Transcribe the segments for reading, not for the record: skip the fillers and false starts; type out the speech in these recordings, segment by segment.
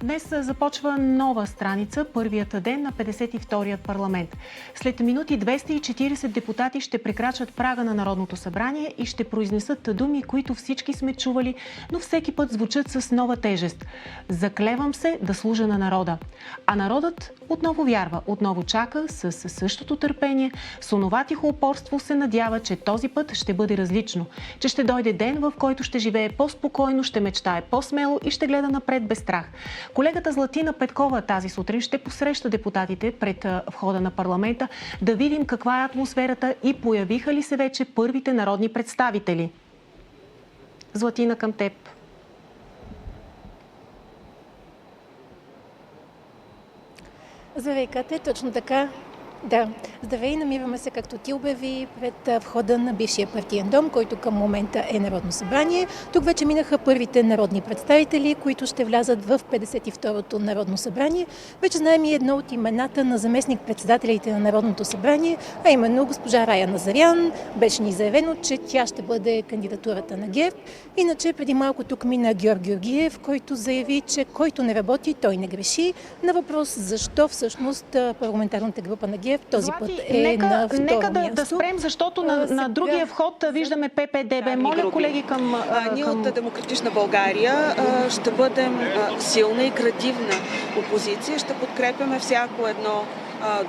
Днес започва нова страница, първият ден на 52-рият парламент. След минути 240 депутати ще прекрачат прага на Народното събрание и ще произнесат думи, които всички сме чували, но всеки път звучат с нова тежест. Заклевам се да служа на народа. А народът отново вярва, отново чака с същото търпение, с онова тихо упорство се надява, че този път ще бъде различно, че ще дойде ден, в който ще живее по-спокойно, ще мечтае по-смело и ще гледа напред без страх. Колегата Златина Петкова тази сутрин ще посреща депутатите пред входа на парламента, да видим каква е атмосферата и появиха ли се вече първите народни представители. Златина, към теб. Здравей, Кате, точно така. Да, здравей, намираме се, както ти обяви, пред входа на бившия партиен дом, който към момента е Народно събрание. Тук вече минаха първите народни представители, които ще влязат в 52-то Народно събрание. Вече знаем и едно от имената на заместник-председателите на Народното събрание, а именно госпожа Рая Назарян. Беше ни заявено, че тя ще бъде кандидатурата на ГЕРБ. Иначе преди малко тук мина Георг Георгиев, който заяви, че който не работи, той не греши. На въпрос защо всъщност парламентарната група на ГЕРБ този път е на второ място. Нека да спрем, защото на другия вход виждаме ППДБ. Моля, колеги, към... Ние от Демократична България ще бъдем силна и градивна опозиция. Ще подкрепяме всяко едно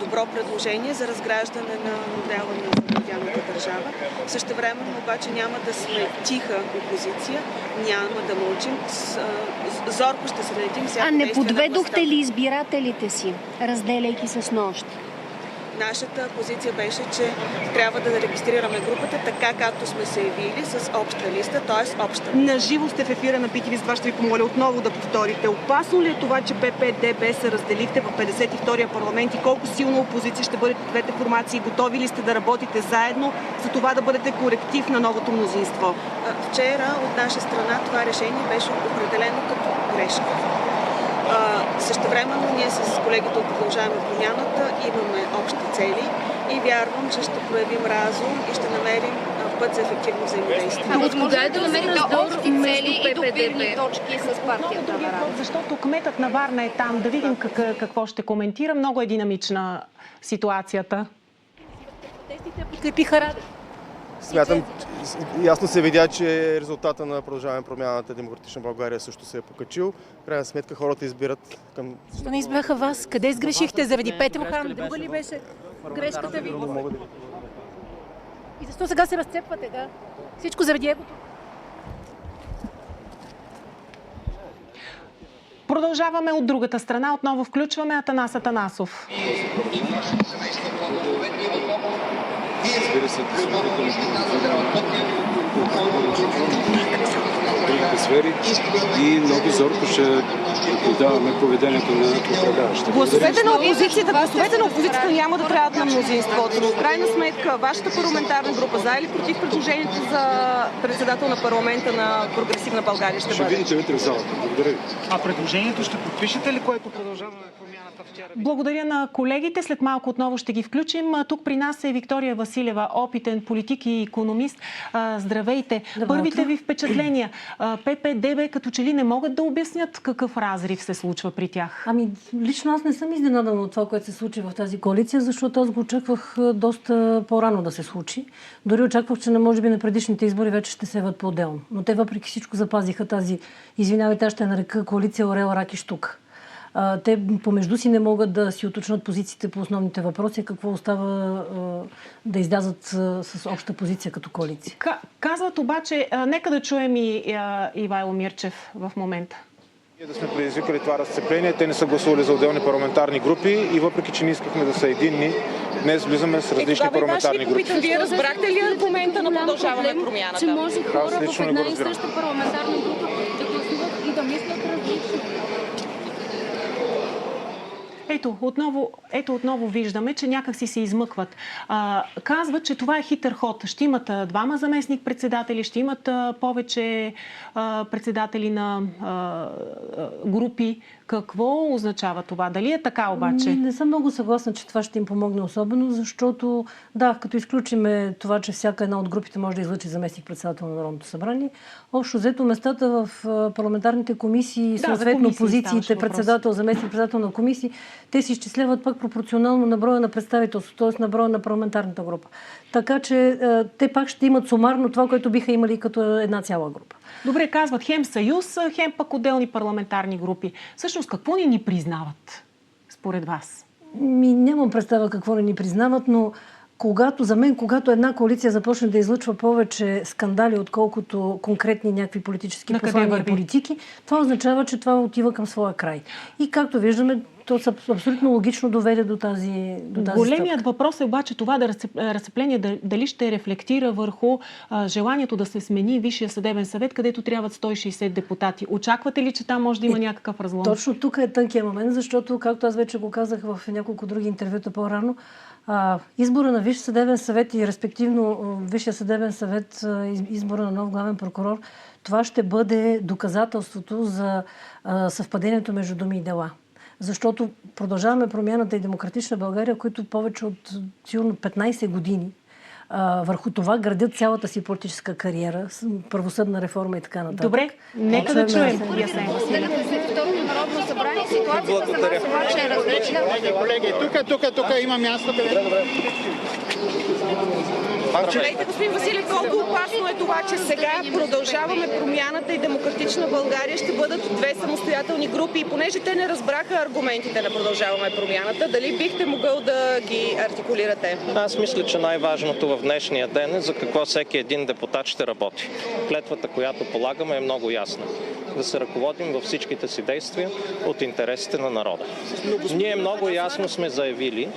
добро предложение за разграждане на модела на завладяната държава. Същевременно обаче няма да сме тиха опозиция, няма да мълчим. Зорко ще следим всяко действие на властта. А не подведохте ли избирателите си, разделяйки с нощ? Нашата позиция беше, че трябва да регистрираме групата така, както сме се явили, с обща листа, т.е. обща. Наживо сте в ефира на BTV, с това ще ви помоля отново да повторите. Опасно ли е това, че ППДБ се разделихте в 52-я парламент и колко силна опозиция ще бъдете двете формации? Готови ли сте да работите заедно за това да бъдете коректив на новото мнозинство? Вчера от наша страна това решение беше определено като грешка. Същевременно ние с колегите от Продължаваме промяната имаме общи цели и вярвам, че ще проявим разум и ще намерим път за ефективно взаимодействие. От кога е да намерите общи цели и допирни точки с партията на Рада? Защото кметът на Варна е там. Да видим какво ще коментира. Много е динамична ситуацията. Протестите подкрепиха Рада. Смятам, ясно се видя, че резултата на Продължаваме промяната Демократична България също се е покачил. В крайна сметка хората избират към... Защо не избраха вас? Къде сгрешихте? Заради Петрохан? Друга ли беше грешката ви? И защо сега се разцепвате? Да? Всичко заради егото. Продължаваме от другата страна. Отново включваме Атанас Атанасов. Разбира се, другите сфери и много зорко ще наблюдаваме поведението на управляващите. Гласовете на опозицията няма да трябват на мнозинството, но в крайна сметка вашата парламентарна група за или против предложението за председател на парламента на Прогресивна България ще бъде? Ще видите вътре в залата. Благодаря ви. А предложението ще подпишете ли, което продължаваме промяната вчера? Благодаря на колегите. След малко отново ще ги включим. Тук при нас е Виктория Василева, опитен политик и икономист. Здравейте. Първите ви впечатления. ППДБ като че ли не могат да обяснят какъв разрив се случва при тях? Ами, лично аз не съм изненадана от това, което се случи в тази коалиция, защото аз го очаквах доста по-рано да се случи. Дори очаквах, че може би на предишните избори вече ще се еват по-отделно. Но те въпреки всичко запазиха тази, извинявайте, аз ще нарека коалиция Орел, рак и щук. Те помежду си не могат да си уточнят позициите по основните въпроси, какво остава да излязат с обща позиция като коалиция. Казват обаче, нека да чуем и Ивайло Мирчев в момента. Ние да сме предизвикали това разцепление, те не са гласували за отделни парламентарни групи и въпреки, че не искахме да са единни, днес влизаме с различни парламентарни групи. Вие разбрахте ли аргумента на Продължаваме промяната? Че може хора в една и съща парламентарна група да гласуват и да мислят различно. Ето отново виждаме, че някакси се измъкват. Казват, че това е хитър ход. Ще имат двама заместник-председатели, ще имат повече председатели на групи. Какво означава това? Дали е така обаче? Не съм много съгласна, че това ще им помогне особено, защото да, като изключиме това, че всяка една от групите може да излъчи заместник-председател на Народното събрание, общо взето местата в парламентарните комисии, съответно позициите, председател, заместник-председател на комисии, те се изчисляват пак пропорционално на броя на представителство, т.е. на броя на парламентарната група. Така че те пак ще имат сумарно това, което биха имали като една цяла група. Добре, казват хем съюз, хем пък отделни парламентарни групи. Всъщност, какво ни признават, според вас? Нямам представа какво не ни признават, но когато една коалиция започне да излъчва повече скандали, отколкото конкретни някакви политически послания и политики, това означава, че това отива към своя край. И както виждаме, то абсолютно логично доведе до тази Големият стъпка. въпрос е обаче това разцепление дали ще рефлектира върху желанието да се смени Висшия съдебен съвет, където трябват 160 депутати. Очаквате ли, че там може да има някакъв разлом? Точно тук е тънкия момент, защото, както аз вече го казах в няколко други интервюта по-рано, избора на Висш съдебен съвет и респективно Висшия съдебен съвет, избора на нов главен прокурор, това ще бъде доказателството за съвпадението между думи и дела. Защото Продължаваме промяната и Демократична България, които повече от сигурно 15 години върху това градят цялата си политическа кариера, правосъдна реформа и така нататък. Добре, нека да чуем. Благодаря. Колеги, тук има място. Здравейте, господин Василев, колко опасно е това, че сега Продължаваме промяната и Демократична България ще бъдат две самостоятелни групи и понеже те не разбраха аргументите на Продължаваме промяната, дали бихте могъл да ги артикулирате? Аз мисля, че най-важното в днешния ден е за какво всеки един депутат ще работи. Клетвата, която полагаме, е много ясна. Да се ръководим във всичките си действия от интересите на народа. Ние много ясно сме заявили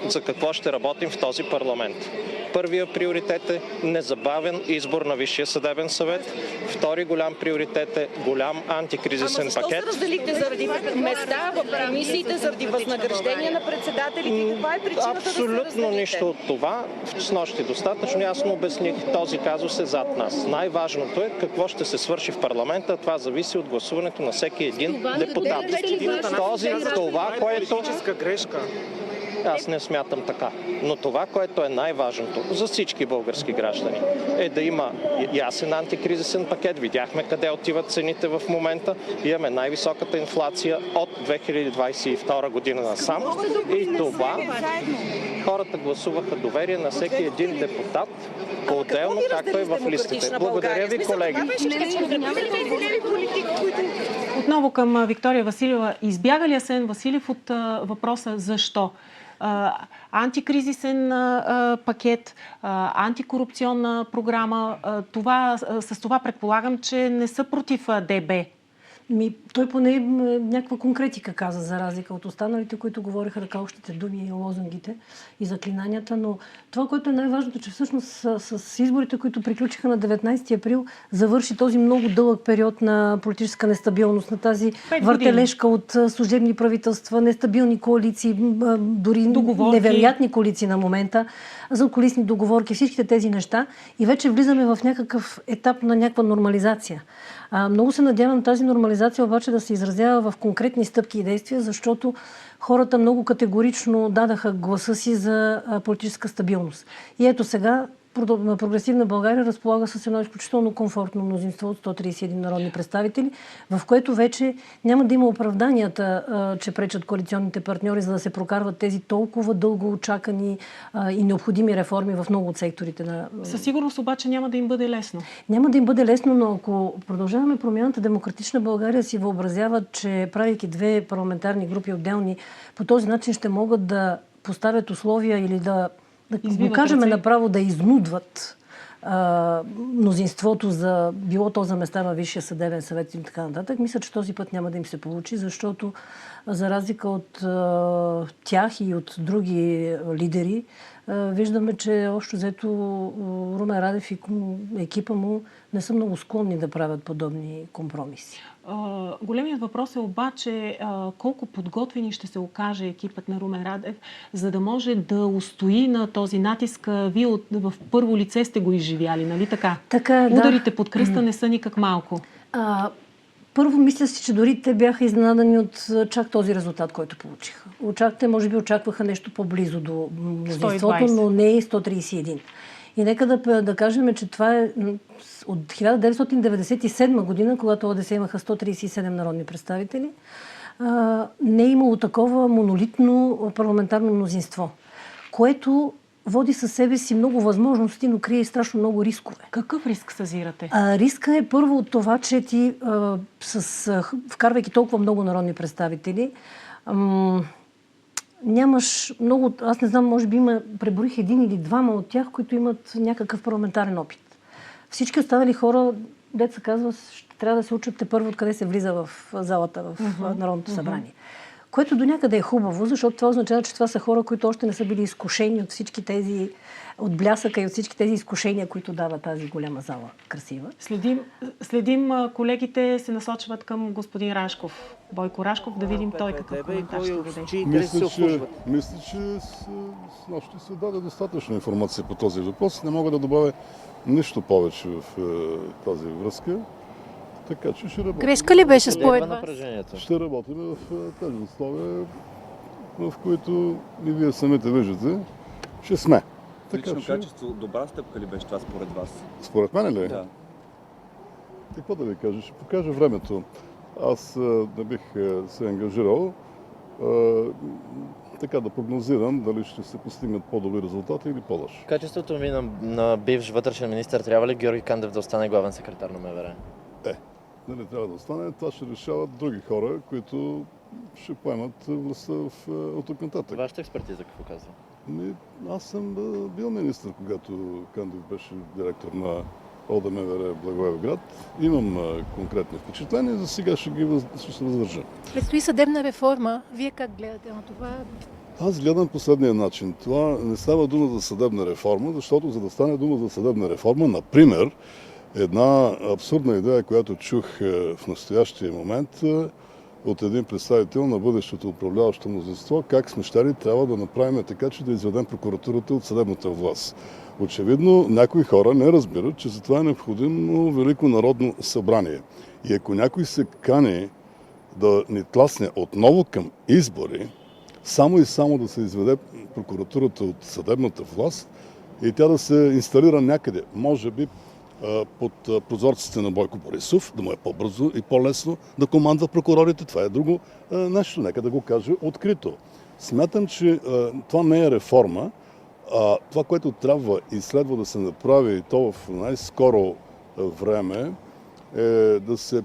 за какво ще работим в този парламент. Първият приоритет е незабавен избор на Висшия съдебен съвет. Втори голям приоритет е голям антикризисен пакет. Защо се разделихте? Заради места в комисиите, заради възнаграждения на председателите? Каква е причината да се разделите? Абсолютно нищо от това. Снощи достатъчно ясно обясних. Този казус е зад нас. Най-важното е какво ще се свърши в парламента. Това зависи от гласуването на всеки един депутат. Това, което... Аз не смятам така. Но това, което е най-важното за всички български граждани, е да има ясен антикризисен пакет. Видяхме къде отиват цените в момента. Имаме най-високата инфлация от 2022 година насам. И това хората гласуваха доверие на всеки един депутат по-отделно, както е в листите. Благодаря ви, колеги. Отново към Виктория Василева. Избяга ли Асен Василев от въпроса защо? Антикризисен пакет, антикорупционна програма. С това предполагам, че не са против ДБ. Той поне някаква конкретика каза, за разлика от останалите, които говориха така общите думи и лозунгите и заклинанията, но това, което е най-важното, че всъщност с изборите, които приключиха на 19 април, завърши този много дълъг период на политическа нестабилност, на тази въртележка от служебни правителства, нестабилни коалиции, дори невероятни коалиции на момента, задкулисни договорки, всичките тези неща и вече влизаме в някакъв етап на някаква нормализация. Много се надявам тази нормализация обаче да се изразява в конкретни стъпки и действия, защото хората много категорично дадаха гласа си за политическа стабилност. И ето сега Прогресивна България разполага с едно изключително комфортно мнозинство от 131 народни представители, в което вече няма да има оправданията, че пречат коалиционните партньори, за да се прокарват тези толкова дълго очакани и необходими реформи в много от секторите. Със сигурност обаче няма да им бъде лесно. Няма да им бъде лесно, но ако Продължаваме промяната, Демократична България си въобразяват, че правейки две парламентарни групи отделни, по този начин ще могат да поставят условия или да кажем направо да изнудват мнозинството за било то за места във Висшия съдебен съвет и така нататък. Мисля, че този път няма да им се получи, защото за разлика от тях и от други лидери, виждаме, че общо взето Румен Радев и екипа му не са много склонни да правят подобни компромиси. Големият въпрос е обаче колко подготвени ще се окаже екипът на Румен Радев, за да може да устои на този натиск. Вие в първо лице сте го изживяли, нали така? Така, ударите под кръста не са никак малко. Първо, мисля си, че дори те бяха изненадани от чак този резултат, който получиха. Те може би очакваха нещо по-близо до мнозинството, но не и 131. И нека да кажем, че това е от 1997 година, когато ОДС имаха 137 народни представители, не е имало такова монолитно парламентарно мнозинство, което води със себе си много възможности, но крие страшно много рискове. Какъв риск съзирате? Риска е първо от това, че ти, вкарвайки толкова много народни представители, нямаш много... Аз не знам, може би преборих един или двама от тях, които имат някакъв парламентарен опит. Всички останали хора, дето се казва, ще трябва да се учат тепърво откъде се влиза в залата, в Народното събрание. Което до някъде е хубаво, защото това означава, че това са хора, които още не са били изкушени от всички тези, от блясъка и от всички тези изкушения, които дава тази голяма зала. Красива. Следим, колегите се насочват към господин Рашков. Бойко Рашков, да видим той какъв коментар ще даде. Мисля, че с нощи се даде достатъчно информация по този въпрос. Не мога да добавя нищо повече в тази връзка. Така че ще работим. Грешка ли беше според вас? Ще работим в тези условия, в които и вие самите виждате, че сме. Лично качество, добра стъпка ли беше това според вас? Според мен ли? Да. Какво да ви кажа? Ще покажа времето. Аз не бих се ангажирал така да прогнозирам дали ще се постигнат по-добри резултати или по-лоши. Качеството ми на бивш вътрешен министър, трябва ли Георги Кандев да остане главен секретар на МВР? Не трябва да остане. Това ще решават други хора, които ще поемат властта от тук нататък. Вашата експертиза какво казва? Аз съм бил министър, когато Кандев беше директор на ОДМВР Благоевград. Имам конкретни впечатления, за сега ще се въздържа. Предстои съдебна реформа. Вие как гледате на това? Аз гледам последния начин. Това не става дума за съдебна реформа, защото за да стане дума за съдебна реформа, например, една абсурдна идея, която чух в настоящия момент от един представител на бъдещото управляващо мнозинство, как сме щели трябва да направим така, че да изведем прокуратурата от съдебната власт. Очевидно, някои хора не разбират, че за това е необходимо Велико народно събрание. И ако някой се кани да ни тласне отново към избори, само и само да се изведе прокуратурата от съдебната власт и тя да се инсталира някъде, може би под прозорците на Бойко Борисов, да му е по-бързо и по-лесно да командва прокурорите. Това е друго нещо. Нека да го каже открито. Смятам, че това не е реформа. Това, което трябва и следва да се направи, и то в най-скоро време, е да се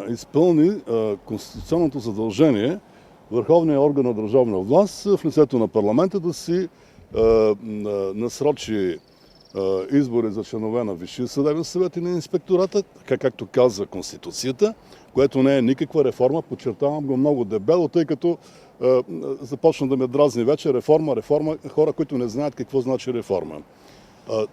изпълни конституционното задължение върховният орган на държавна власт в лицето на парламента да си насрочи избори за членове на Висшия съдебен съвет и на инспектората, така както казва Конституцията, което не е никаква реформа, подчертавам го много дебело, тъй като започна да ме дразни вече реформа, хора, които не знаят какво значи реформа.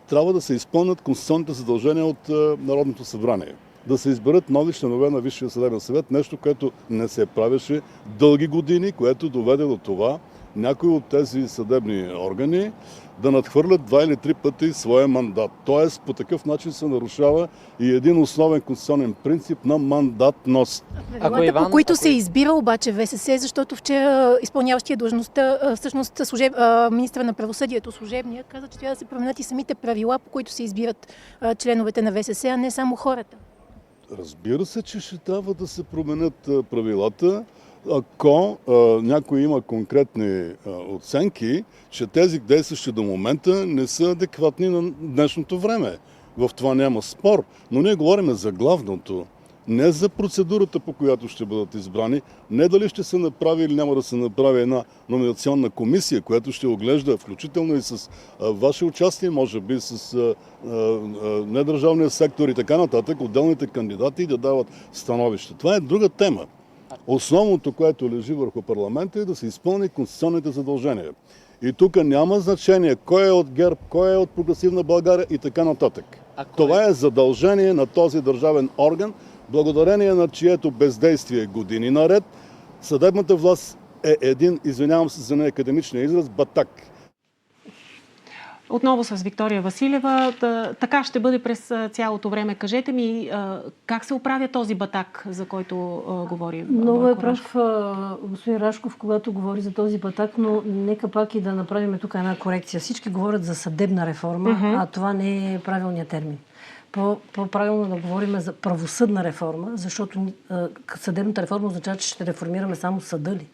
Трябва да се изпълнят конституционните задължения от Народното събрание. Да се изберат нови членове на Висшия съдебен съвет, нещо, което не се правеше дълги години, което доведе до това някои от тези съдебни органи да надхвърлят 2 или 3 пъти своя мандат. Тоест, по такъв начин се нарушава и един основен конституционен принцип на мандатност. Правилата, по които се избира обаче ВСС, защото вчера изпълняващия длъжността, всъщност министър на правосъдието служебния, каза, че трябва да се променят и самите правила, по които се избират членовете на ВСС, а не само хората. Разбира се, че ще трябва да се променят правилата, ако някой има конкретни оценки, че тези действащи до момента не са адекватни на днешното време. В това няма спор, но ние говорим за главното. Не за процедурата, по която ще бъдат избрани, не дали ще се направи или няма да се направи една номинационна комисия, която ще оглежда, включително и с ваше участие, може би с недържавния сектор и така нататък, отделните кандидати да дават становище. Това е друга тема. Основното, което лежи върху парламента, е да се изпълни конституционните задължения. И тук няма значение кой е от ГЕРБ, кой е от Прогресивна България и така нататък. Това е задължение на този държавен орган, благодарение на чието бездействие години наред. Съдебната власт е един, извинявам се за неакадемичния израз, батак. Отново с Виктория Василева. Така ще бъде през цялото време. Кажете ми, как се оправя този батак, за който говори Много е прав господин Рашков, когато говори за този батак, но нека пак и да направим тук една корекция. Всички говорят за съдебна реформа, а това не е правилният термин. По-правилно да говорим за правосъдна реформа, защото съдебната реформа означава, че ще реформираме само съда ли.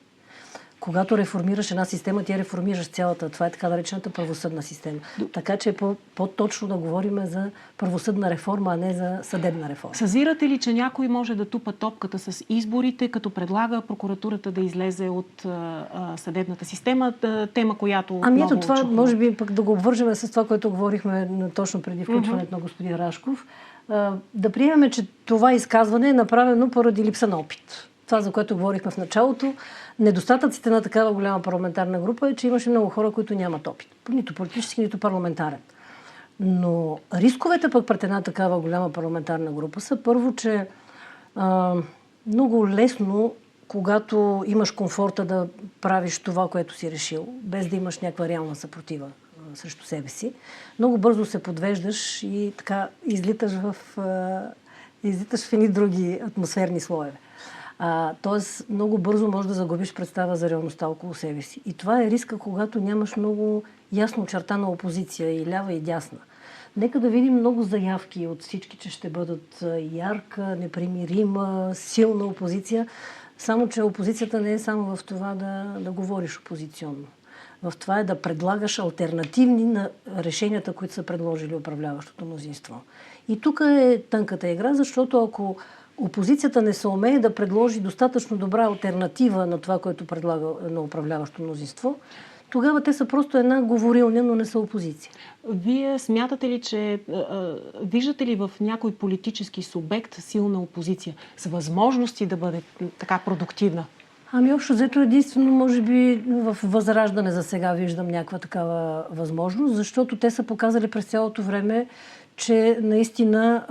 Когато реформираш една система, ти реформираш цялата. Това е така наречената правосъдна система. Така че е по-точно да говорим за правосъдна реформа, а не за съдебна реформа. Съзирате ли, че някой може да тупа топката с изборите, като предлага прокуратурата да излезе от съдебната система? Тема, която ето това, може би пък да го обвържем с това, което говорихме точно преди включването на господин Рашков. Да приемем, че това изказване е направено поради липса на опит. Това, за което говорихме в началото, недостатъците на такава голяма парламентарна група е, че имаше много хора, които нямат опит. Нито политически, нито парламентарен. Но рисковете пък пред една такава голяма парламентарна група са първо, че много лесно, когато имаш комфорта да правиш това, което си решил, без да имаш някаква реална съпротива срещу себе си, много бързо се подвеждаш и така излиташ в едни други атмосферни слоеве. Тоест, много бързо можеш да загубиш представа за реалността около себе си. И това е риска, когато нямаш много ясно очертана опозиция, и лява, и дясна. Нека да видим много заявки от всички, че ще бъдат ярка, непримирима, силна опозиция. Само че опозицията не е само в това да говориш опозиционно. В това е да предлагаш алтернативни на решенията, които са предложили управляващото мнозинство. И тук е тънката игра, защото ако опозицията не се умее да предложи достатъчно добра алтернатива на това, което предлага на управляващо мнозинство, тогава те са просто една говорилня, но не са опозиция. Вие смятате ли, че виждате ли в някой политически субект силна опозиция с възможности да бъде така продуктивна? Общо взето единствено, може би в Възраждане за сега виждам някаква такава възможност, защото те са показали през цялото време, че наистина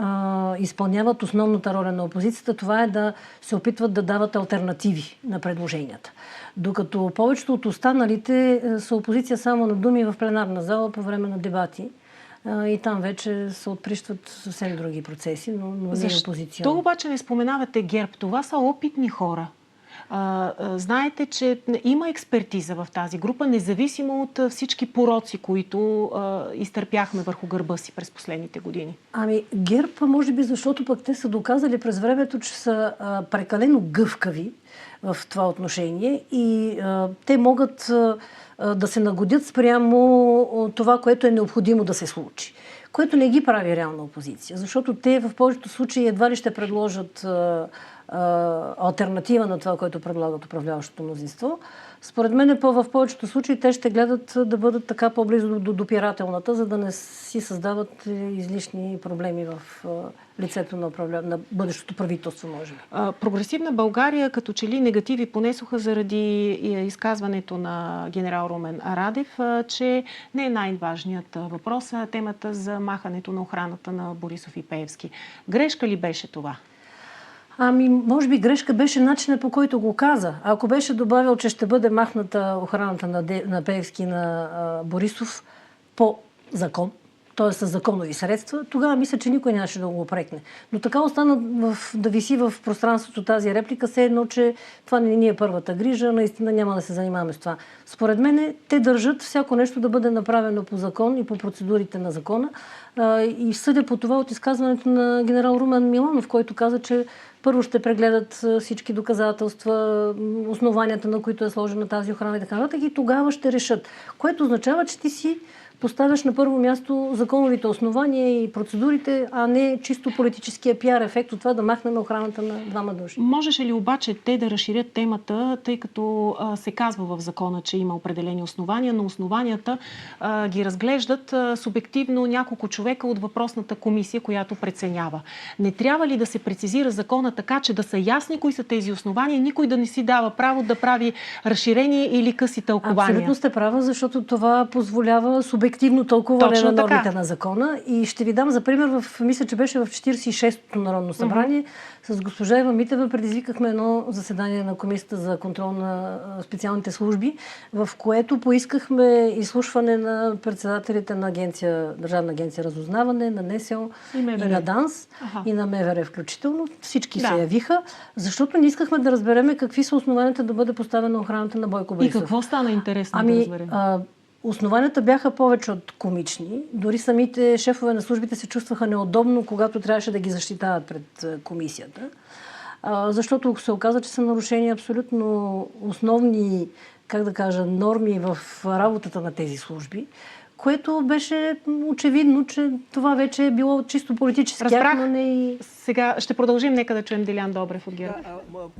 изпълняват основната роля на опозицията. Това е да се опитват да дават алтернативи на предложенията. Докато повечето от останалите са опозиция само на думи в пленарна зала по време на дебати. И там вече се отприщват съвсем други процеси, но не е опозиция. Защо обаче не споменавате ГЕРБ? Това са опитни хора. Знаете, че има експертиза в тази група, независимо от всички пороци, които изтърпяхме върху гърба си през последните години. ГЕРБ, може би, защото пък те са доказали през времето, че са прекалено гъвкави в това отношение и те могат да се нагодят спрямо това, което е необходимо да се случи. Което не ги прави реална опозиция, защото те в повечето случаи едва ли ще предложат алтернатива на това, което предлагат управляващото мнозинство. Според мен в повечето случаи те ще гледат да бъдат така по-близо до допирателната, за да не си създават излишни проблеми в лицето на бъдещото правителство, може би. Прогресивна България като че ли негативи понесоха заради изказването на генерал Румен Радев, че не е най-важният въпрос, а темата за махането на охраната на Борисов и Пеевски. Грешка ли беше това? Може би грешка беше начинът, по който го каза. Ако беше добавил, че ще бъде махната охраната на Пеевски и на Борисов по закон, т.е. с законови средства, тогава мисля, че никой нямаше да го опрекне. Но така остана да виси в пространството тази реплика, все едно, че това не ни е първата грижа, наистина няма да се занимаваме с това. Според мен те държат всяко нещо да бъде направено по закон и по процедурите на закона. И съдя по това от изказването на генерал Румен Миланов, който каза, че първо ще прегледат всички доказателства, основанията, на които е сложена тази охрана и така нататък, и тогава ще решат. Което означава, че ти си поставяш на първо място законовите основания и процедурите, а не чисто политическия пиар ефект от това да махнем охраната на двама души. Можеше ли обаче те да разширят темата, тъй като се казва в закона, че има определени основания, но основанията ги разглеждат субективно няколко човека от въпросната комисия, която преценява. Не трябва ли да се прецизира закона така, че да са ясни кои са тези основания и никой да не си дава право да прави разширение или къси тълкования? Абсолютно сте права, защото това позволява субективно обективно тълкуване Точно на нормите така. на закона. И ще ви дам за пример, мисля, че беше в 46-то Народно събрание. С госпожа Ива Митева предизвикахме едно заседание на Комисията за контрол на специалните служби, в което поискахме изслушване на председателите на Държавна агенция разузнаване, на НСО и на ДАНС, и на МВР включително. Всички се явиха, защото не искахме да разбереме какви са основанията да бъде поставена охраната на Бойко Борисов. И какво стана интересно да разберем? Основанията бяха повече от комични. Дори самите шефове на службите се чувстваха неудобно, когато трябваше да ги защитават пред комисията. Защото се оказа, че са нарушени абсолютно основни, норми в работата на тези служби, което беше очевидно, че това вече е било чисто политически. Сега ще продължим, нека да чуем Делян Добрев от ГЕРБ.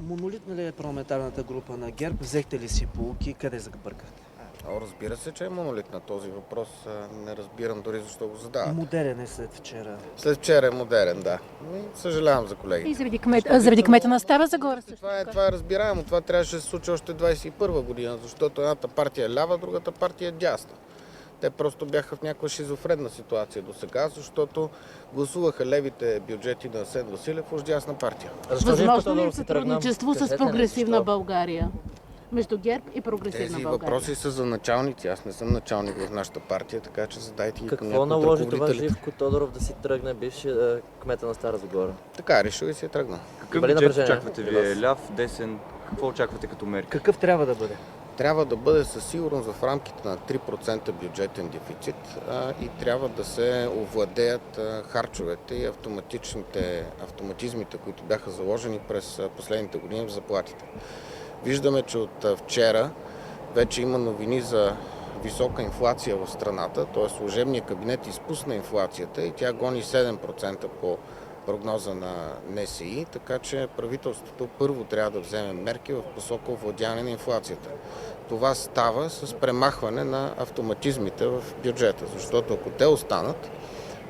Монолитна ли е парламентарната група на ГЕРБ? Взехте ли си поуки? Къде забъркахте? Разбира се, че е монолит на този въпрос. Не разбирам дори защо го задавате. Модерен е след вчера. След вчера е модерен, да. Съжалявам за колегите. И заради кмета на Стара Загора също. Това е разбираемо. Това трябваше да се случи още 21 година, защото едната партия е лява, другата партия е дясна. Те просто бяха в някаква шизофренна ситуация до сега, защото гласуваха левите бюджети на Асен Василев уж дясна партия. Възможно ли е сътрудничество с Прогресивна България? Между ГЕРБ и Прогресивна България. България. Тези въпроси са за началници. Аз не съм началник в нашата партия, така че задайте ги към някои Какво от наложи това ръководителите. Живко Тодоров да си тръгне, бивши кмета на Стара Загора? Така, решил и си е тръгнал. Какъв бюджет очаквате вие? Ляв, десен? Какво очаквате като мерки? Какъв трябва да бъде? Трябва да бъде със сигурност в рамките на 3% бюджетен дефицит и трябва да се овладеят харчовете и автоматизмите, които бяха заложени през последните години в заплатите. Виждаме, че от вчера вече има новини за висока инфлация в страната, т.е. служебният кабинет изпусна инфлацията и тя гони 7% по прогноза на НСИ, така че правителството първо трябва да вземе мерки в посока овладяване на инфлацията. Това става с премахване на автоматизмите в бюджета, защото ако те останат,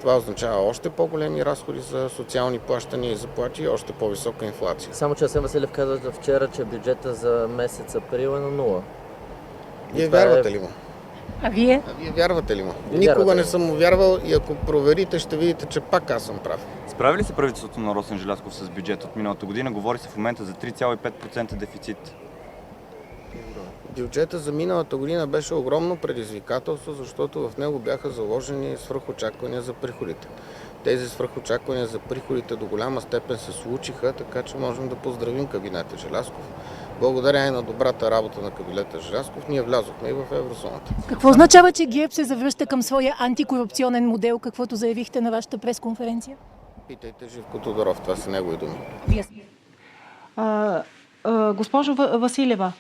това означава още по-големи разходи за социални плащания и заплати и още по-висока инфлация. Само че Асен Василев каза вчера, че бюджета за месец април е на 0. Вие вярвате ли му? А вие? Вие вярвате ли му? Никога не съм му вярвал и ако проверите, ще видите, че пак аз съм прав. Справи ли се правителството на Росен Желязков с бюджет от миналата година? Говори се в момента за 3,5% дефицит. Бюджета за миналата година беше огромно предизвикателство, защото в него бяха заложени свръхочаквания за приходите. Тези свръхочаквания за приходите до голяма степен се случиха, така че можем да поздравим кабинета Желязков. Благодарение на добрата работа на кабинета Желязков, ние влязохме и в еврозоната. Какво означава, че ГЕРБ се завръща към своя антикорупционен модел, каквото заявихте на вашата пресконференция? Питайте Живко Тодоров, това са негови думи. Госпожо Василева,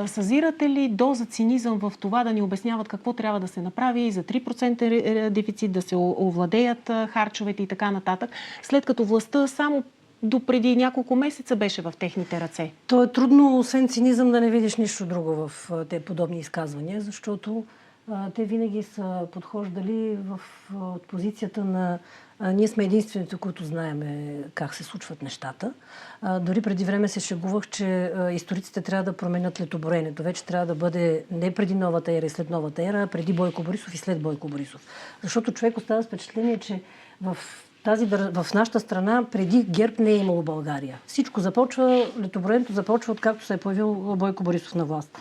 съзирате ли доза цинизъм в това да ни обясняват какво трябва да се направи за 3% дефицит, да се овладеят харчовете и така нататък, след като властта само до преди няколко месеца беше в техните ръце? То е трудно, освен цинизъм, да не видиш нищо друго в тези подобни изказвания, защото те винаги са подхождали в позицията на ние сме единствените, които знаем как се случват нещата. Дори преди време се шегувах, че историците трябва да променят летоброенето. Вече трябва да бъде не преди новата ера и след новата ера, а преди Бойко Борисов и след Бойко Борисов. Защото човек остава с впечатление, че в нашата страна преди ГЕРБ не е имало България. Всичко започва, летоброенето започва откакто се е появил Бойко Борисов на власт.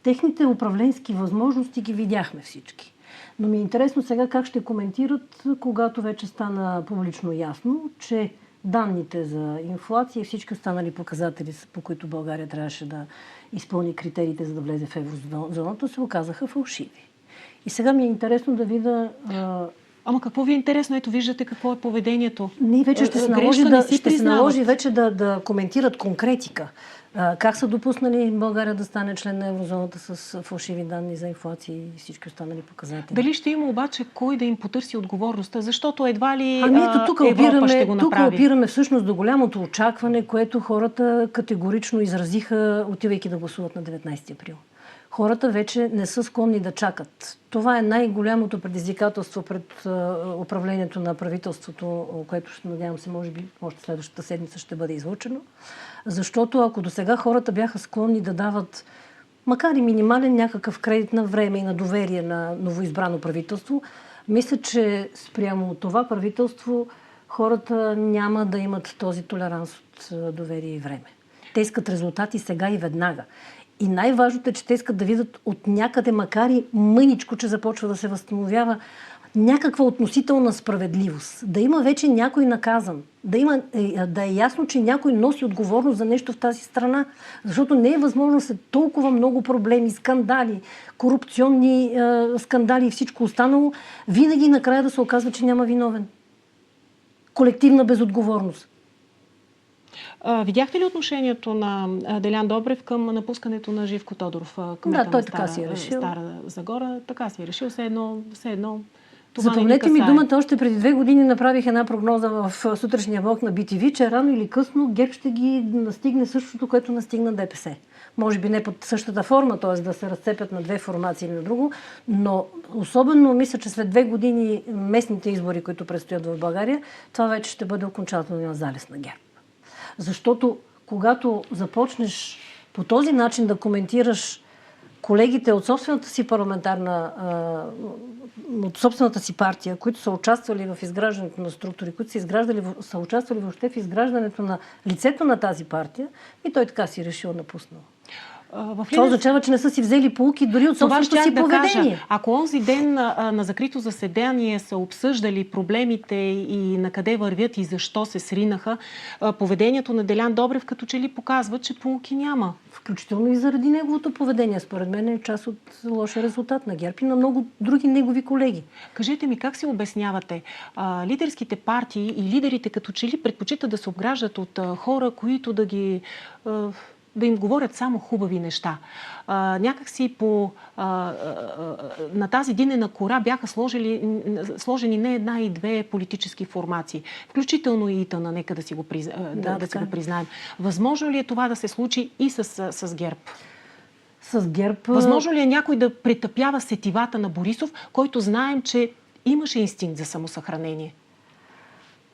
Техните управленски възможности ги видяхме всички. Но ми е интересно сега как ще коментират, когато вече стана публично ясно, че данните за инфлация и всички останали показатели, по които България трябваше да изпълни критериите, за да влезе в еврозоната, се оказаха фалшиви. И сега ми е интересно да видя... Ама какво ви е интересно? Ето виждате какво е поведението. Не, вече ще се наложи вече да коментират конкретика. Как са допуснали България да стане член на еврозоната с фалшиви данни за инфлация и всички останали показатели? Дали ще има обаче кой да им потърси отговорността? Защото едва ли тук Европа ще го направи? Тук опираме всъщност до голямото очакване, което хората категорично изразиха, отивайки да гласуват на 19 април. Хората вече не са склонни да чакат. Това е най-голямото предизвикателство пред управлението на правителството, което, надявам се, може би, още следващата седмица ще бъде излъчено. Защото ако до сега хората бяха склонни да дават макар и минимален някакъв кредит на време и на доверие на новоизбрано правителство, мисля, че спрямо това правителство хората няма да имат този толеранс от доверие и време. Те искат резултати сега и веднага. И най-важното е, че те искат да видят от някъде, макар и мъничко, че започва да се възстановява някаква относителна справедливост. Да има вече някой наказан. Да е ясно, че някой носи отговорност за нещо в тази страна. Защото не е възможно след толкова много проблеми, скандали, корупционни скандали и всичко останало, винаги накрая да се оказва, че няма виновен. Колективна безотговорност. Видяхте ли отношението на Делян Добрев към напускането на Живко Тодоров? Да, той така си е решил. Стара Загора, така си е решил. Все едно запомнете ми думата, още преди 2 години направих една прогноза в сутрешния блок на BTV, че рано или късно ГЕРБ ще ги настигне същото, което настигна ДПС. Може би не под същата форма, т.е. да се разцепят на 2 формации или на друго, но особено мисля, че след 2 години местните избори, които предстоят в България, това вече ще бъде окончателно залез на ГЕРБ. Защото когато започнеш по този начин да коментираш колегите от собствената си парламентарна, от собствената си партия, които са участвали в изграждането на структури, които са участвали въобще в изграждането на лицето на тази партия, и той така си решил напуснал. Това означава, че не са си взели поуки дори от собственото си поведение. Ако онзи ден на закрито заседание са обсъждали проблемите и на къде вървят и защо се сринаха, поведението на Делян Добрев като че ли показва, че поуки няма. Включително и заради неговото поведение. Според мен е част от лошия резултат на ГЕРБ и на много други негови колеги. Кажете ми, как си обяснявате? Лидерските партии и лидерите като че ли предпочитат да се обграждат от хора, които да им говорят само хубави неща. Някакси на тази динена кора бяха сложени не една и 2 политически формации. Включително и ИТН, нека да си го признаем. Възможно ли е това да се случи и с ГЕРБ? С ГЕРБ... Възможно ли е някой да претъпява сетивата на Борисов, който знаем, че имаше инстинкт за самосъхранение?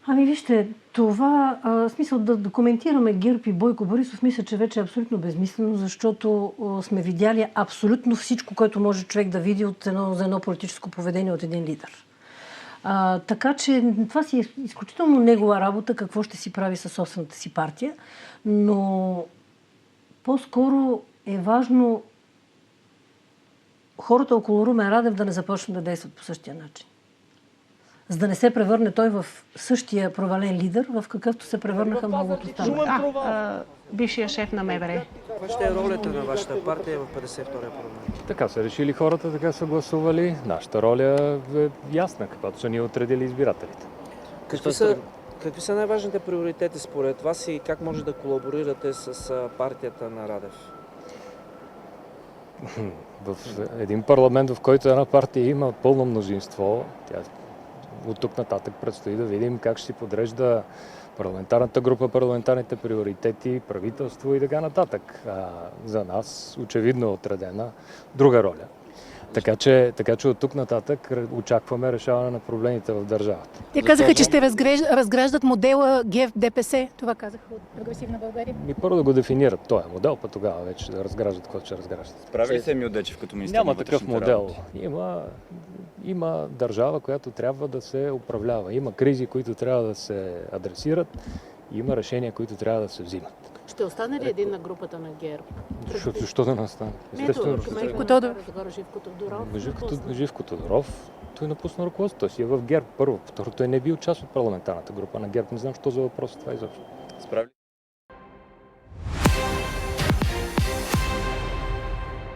Ами вижте, това смисъл да коментираме ГЕРБ и Бойко Борисов, мисля, че вече е абсолютно безмислено, защото сме видяли абсолютно всичко, което може човек да види за едно политическо поведение от един лидер. Така че това си е изключително негова работа, какво ще си прави със собствената си партия, но по-скоро е важно хората около Румен Радев да не започнат да действат по същия начин. За да не се превърне той в същия провален лидер, в какъвто се превърнаха много от останалите. Бившия шеф на МВР. Каква ще е ролята на вашата партия в 52-я парламент? Така са решили хората, така са гласували. Нашата роля е ясна, каквато са ни отредили избирателите. Какви са най-важните приоритети според вас и как може да колаборирате с партията на Радев? В един парламент, в който една партия има пълно мнозинство, от тук нататък предстои да видим как ще си подрежда парламентарната група, парламентарните приоритети, правителство и така нататък. За нас очевидно е отредена друга роля. Така че от тук нататък очакваме решаване на проблемите в държавата. Те казаха, че ще разграждат модела ГЕРБ-ДПС. Това казаха от Прогресивна България. Първо да го дефинират този модел, па тогава вече да разграждат какво ще разграждат. Справи ли се Емил Дечев като министър? Няма такъв модел. Има държава, която трябва да се управлява. Има кризи, които трябва да се адресират. Има решения, които трябва да се взимат. Ще остане ли един на групата на ГЕРБ? Защо да не остане? Естествено. Живко Тодоров, той напусна ръководството. Той си е в ГЕРБ първо. Второ, той не е бил част от парламентарната група на ГЕРБ. Не знам, що за въпрос това изобщо.